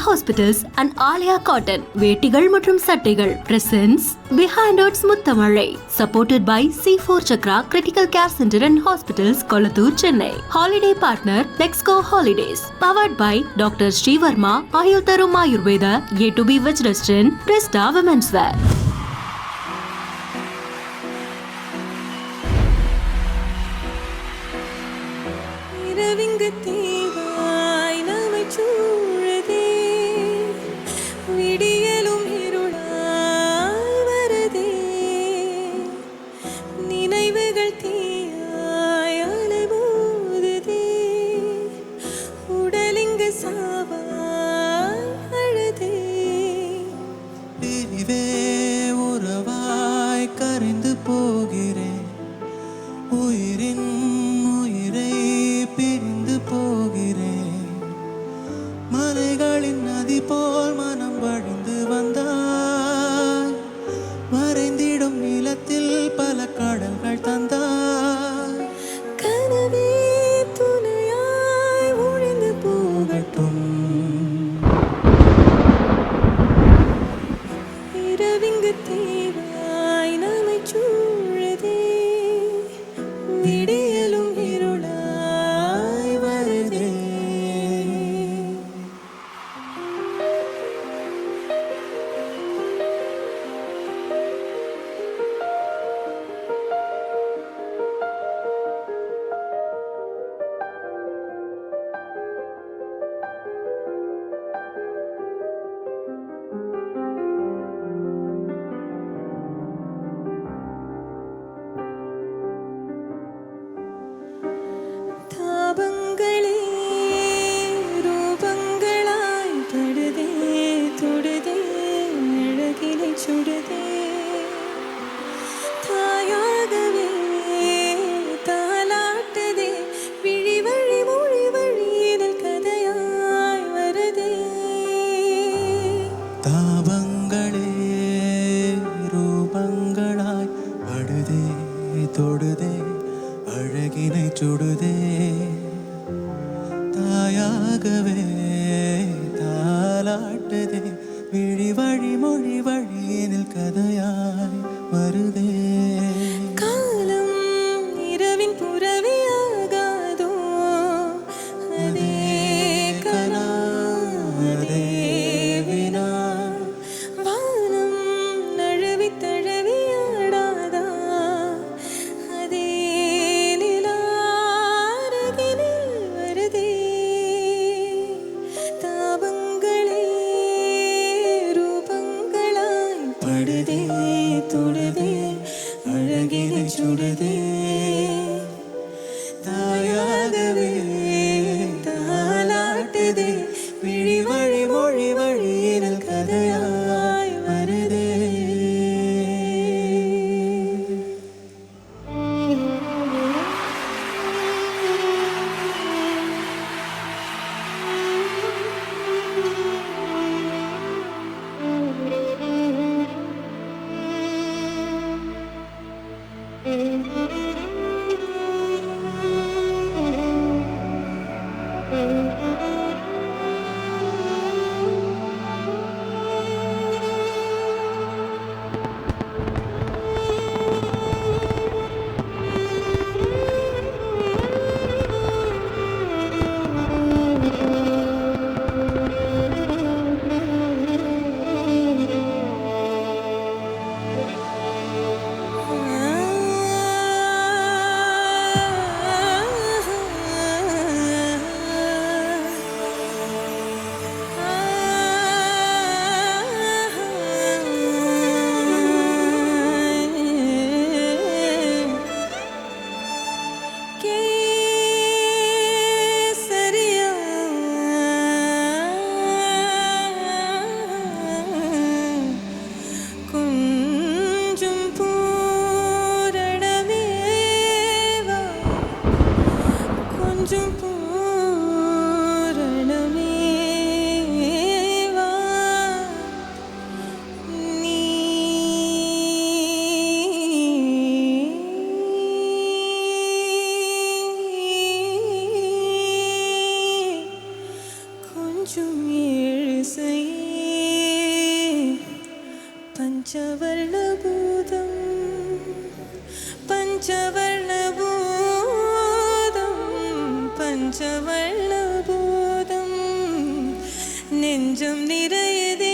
Hospitals and Alaya cotton வேட்டிகள் மற்றும் சட்டைகள் presence behind arts Muthamazhai supported by C4 Chakra critical care centre and hospitals Kolathur Chennai. Holiday partner let's go holidays powered by doctor Srivarma ஆயுள் தரும் Ayurveda A2B veg restaurant Presta women's wear. தொடுதே அழகினை சுடுதே தாயாகவே தாலாட்டுதே விழி வழி மொழி வழியினில் கதையாய் வருதே. காலம் இரவின் புறவியாகாதோ அதே கனா அதே வினா வானம் நழுவி தழுவியாடாதா அதே நிலாரகினில் வருதே. தாபங்களே ரூபங்களாய் படுதே தொடுதே அழகினை சுடுதே தாயாகவே தாலாட்டுதே விழி வழி மொழி வழியினில் கதையாய் வருதே. பஞ்சவர்ணபூதம் பஞ்சவர்ணபூதம் பஞ்சவர்ணபூதம் நெஞ்சம் நிறையதே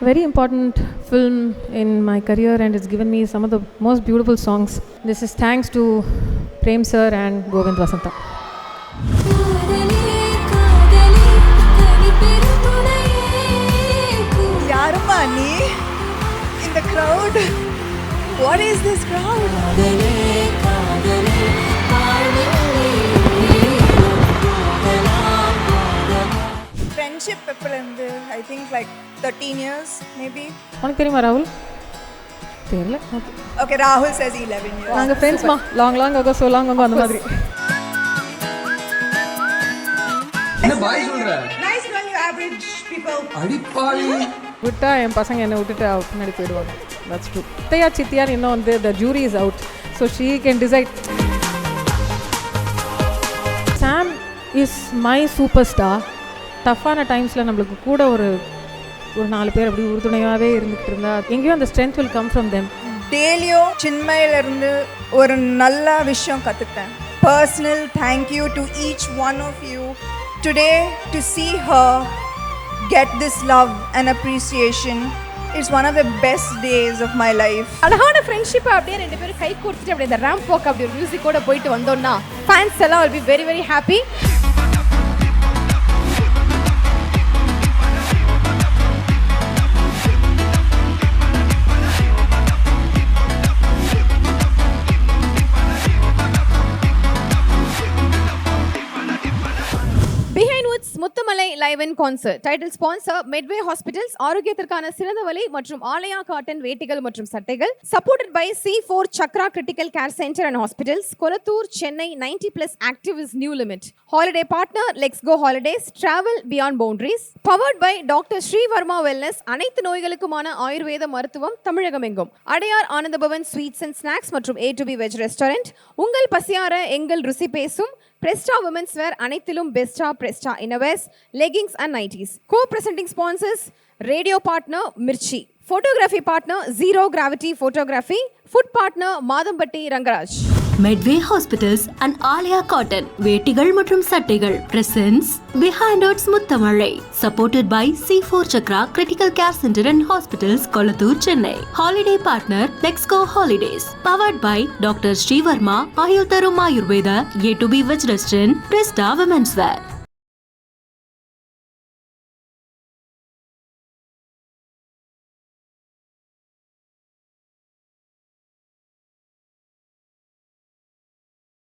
Very important film in my career, and it's given me some of the most beautiful songs. This is thanks to Prem sir and Govind Vasantha. யாரும்மா நீ இந்த crowd? What is this crowd? Friendship எப்பலேருந்து I think like 13 years maybe. உனக்கு தெரியுமா ராகுல்? தெரியல. Okay, Rahul says 11 years. நாங்கள் ஃப்ரெண்ட்ஸ்மா, long ago, so long ago அந்த மாதிரி. என்ன பாய் சொல்ற? Nice when you average people. அடிப்பாவி. விட்டா என் பசங்க என்னை விட்டுட்டு முன்னாடி போயிடுவாங்க. That's true. சித்தையா சித்தியார் இன்னும் வந்து the jury is out, so she can decide. Sam is my superstar. டஃப்பான டைம்ஸில் நம்மளுக்கு கூட ஒரு 4 பேர் அப்படி உறுதுணையாகவே இருந்துகிட்டு இருந்தா எங்கேயும் அந்த strength will come from them. டெய்லியும் சின்மையிலிருந்து ஒரு நல்ல விஷயம் கற்றுக்கிட்டேன். Personal thank you to each one of you today to see her get this love and appreciation. It's one of the best days of my life. அழகான ஃப்ரெண்ட்ஷிப் அப்படியே 2 பேரும் கை கோர்த்துட்டு அப்படியே இந்த ரேம்ப் வாக் அப்படி ஒரு மியூசிக்கோட போயிட்டு வந்தோம்னா ஃபேன்ஸ் எல்லாம் will be very very happy. Muthumalai live in concert title sponsor Medway hospitals, ஆரோக்கியத்திற்கான சிறந்த வழி மற்றும் ஆலயா காட்டன் வேட்டிகள் மற்றும் சட்டைகள். Supported by C4 Chakra critical care centre and hospitals, Kolathur, Chennai. 90+ active is new limit. Holiday partner let's go holidays, travel beyond boundaries. Powered by doctor Srivarma wellness, அனைத்து நோய்களுக்குமான ஆயுர்வேத மருத்துவம் தமிழகம் எங்கும். Adyar Anandabhavan sweets and snacks மற்றும் A to B veg restaurant. உங்கள் பசியார எங்கள் ருசி பேசும் Presta Women's Wear, அனைத்திலும் பெஸ்டா Presta Innerwears, leggings and nighties. Co-presenting sponsors, radio partner Mirchi, photography partner Zero Gravity Photography, food partner Madambatti Rangaraj. Medway hospitals and Alaya cotton வேட்டிகள் மற்றும் சட்டைகள் presence behind arts Muthamazhai supported by C4 Chakra critical care centre and hospitals, Kolathur, Chennai. Holiday partner let's go holidays. Powered by doctor Srivarma, ஆயுள் தரும் Ayurveda, A to B veg restaurant, Presta Women's Wear.